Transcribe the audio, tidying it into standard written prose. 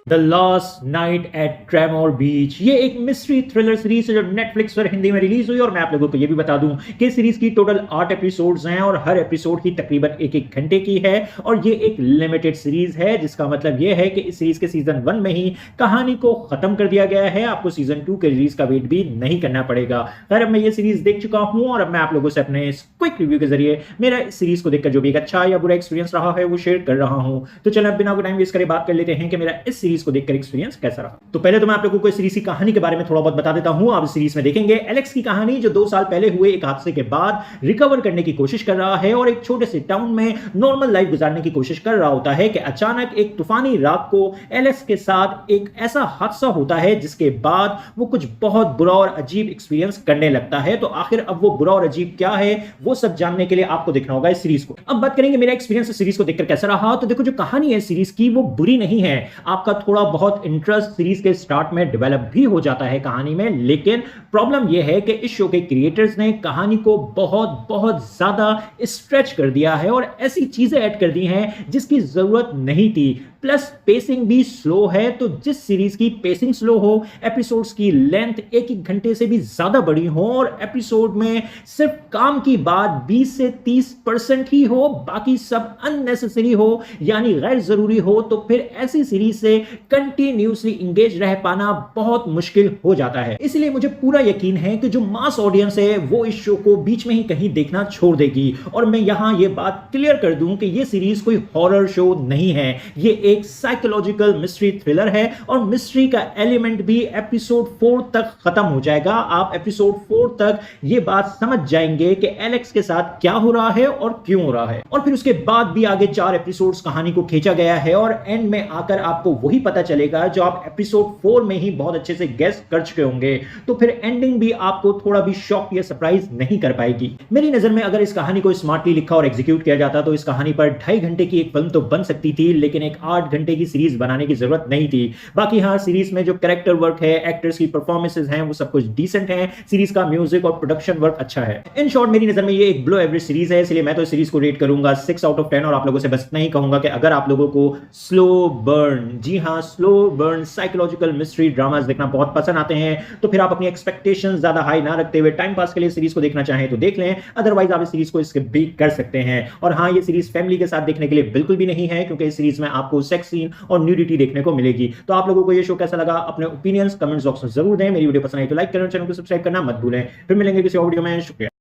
The last night at Tramore beach, ये एक mystery thriller series है जो नेटफ्लिक्स पर हिंदी में रिलीज हुई। और मैं आप लोगों को ये भी बता दूं कि सीरीज की टोटल 8 एपिसोड्स हैं और हर एपिसोड की तकरीबन एक घंटे की है। और ये एक लिमिटेड सीरीज है, जिसका मतलब ये है कि इस सीरीज के सीजन 1 में ही कहानी को खत्म कर दिया गया है। आपको सीजन 2 के रिलीज का वेट भी नहीं करना पड़ेगा। खैर, अब मैं ये सीरीज देख चुका हूं और अब मैं आप लोगों से अपने क्विक रिव्यू के जरिए मेरा इस सीरीज को देखकर जो भी एक अच्छा या बुरा एक्सपीरियंस रहा है वो शेयर कर रहा हूं। तो चलो बिना टाइम वेस्ट करे बात कर लेते हैं कि मेरा इस सीरीज को देखकर एक्सपीरियंस कैसा रहा। तो पहले तो मैं आप लोगों को इस सीरीज की कहानी के बारे में थोड़ा बहुत बता देता हूं। आप इस सीरीज में देखेंगे एलेक्स की कहानी, जो 2 साल पहले हुए एक हादसे के बाद रिकवर करने की कोशिश कर रहा है और एक छोटे से टाउन में नॉर्मल लाइफ गुजारने की कोशिश कर रहा होता है कि अचानक एक तूफानी रात को एलेक्स के साथ एक ऐसा हादसा होता है जिसके बाद वो कुछ बहुत बुरा और अजीब एक्सपीरियंस करने लगता है। तो आखिर अब वो बुरा और अजीब क्या है, वो सब जानने के लिए आपको देखना होगा इस सीरीज को। अब बात करेंगे मेरा एक्सपीरियंस इस सीरीज को देखकर कैसा रहा। तो देखो, जो कहानी है सीरीज की वो बुरी नहीं है। आपका थोड़ा बहुत इंटरेस्ट सीरीज के स्टार्ट में डेवलप भी हो जाता है कहानी में, लेकिन प्रॉब्लम यह है कि इस शो के क्रिएटर्स ने कहानी को बहुत बहुत ज्यादा स्ट्रेच कर दिया है और ऐसी चीजें ऐड कर दी हैं जिसकी जरूरत नहीं थी। प्लस पेसिंग भी स्लो है। तो जिस सीरीज की पेसिंग स्लो हो, एपिसोड्स की लेंथ एक घंटे से भी ज्यादा बड़ी हो और एपिसोड में सिर्फ काम की बात 20 से 30% ही हो, बाकी सब अननेसेसरी हो यानी गैर जरूरी हो, तो फिर ऐसी सीरीज से कंटिन्यूसली इंगेज रह पाना बहुत मुश्किल हो जाता है। इसलिए मुझे पूरा यकीन है कि जो मास ऑडियंस है वो इस शो को बीच में ही कहीं देखना छोड़ देगी। और मैं यहां ये बात क्लियर कर दूं कि ये सीरीज कोई हॉरर शो नहीं है, ये एक साइकोलॉजिकल मिस्ट्री थ्रिलर है। और मिस्ट्री का एलिमेंट भी एपिसोड 4 तक खत्म हो जाएगा। आप एपिसोड 4 तक ये बात समझ जाएंगे कि एलेक्स के साथ क्या हो रहा है और क्यों हो रहा है। और फिर उसके बाद भी आगे 4 एपिसोड्स कहानी को खींचा गया है और एंड में आकर आपको वही पता चलेगा जो आप एपिसोड 4 में ही बहुत अच्छे से गेस कर चुके होंगे। तो फिर एंडिंग भी आपको थोड़ा भी शॉक या सरप्राइज नहीं कर पाएगी। मेरी नजर में अगर इस कहानी को स्मार्टली लिखा और एग्जीक्यूट किया जाता तो इस कहानी पर 2.5 घंटे की एक फिल्म तो बन सकती थी, लेकिन एक 8 घंटे की सीरीज बनाने की जरूरत नहीं थी। बाकी हाँ, सीरीज में जो कैरेक्टर वर्क है, एक्टर्स की परफॉर्मेंसेज हैं, वो सब कुछ डिसेंट है। सीरीज का म्यूजिक और प्रोडक्शन वर्क अच्छा है। इन शॉर्ट मेरी नजर में ये एक बिलो एवरेज सीरीज है, इसलिए मैं तो इस सीरीज को रेट करूंगा 6 आउट ऑफ 10। और आप लोगों से बस इतना ही कहूंगा कि अगर आप लोगों को स्लो बर्न, जी हाँ slow burn psychological mystery dramas देखना बहुत पसंद आते हैं, तो फिर आप अपनी एक्सपेक्टेशंस ज्यादा हाई ना रखते हुए टाइम पास के लिए सीरीज को देखना चाहें तो देख लें। अदरवाइज आप इस सीरीज को स्किप भी कर सकते हैं। और हाँ, ये सीरीज फैमिली के साथ देखने के लिए बिल्कुल भी नहीं है, क्योंकि इस सीरीज में आपको सेक्स सीन और न्यूडिटी देखने को मिलेगी। तो आप लोगों को ये शो कैसा लगा, अपने ओपिनियंस कमेंट्स बॉक्स में जरूर दें। मेरी वीडियो पसंद आई तो लाइक करें, चैनल को सब्सक्राइब करना मत भूलें। फिर मिलेंगे किसी और वीडियो में। शुक्रिया।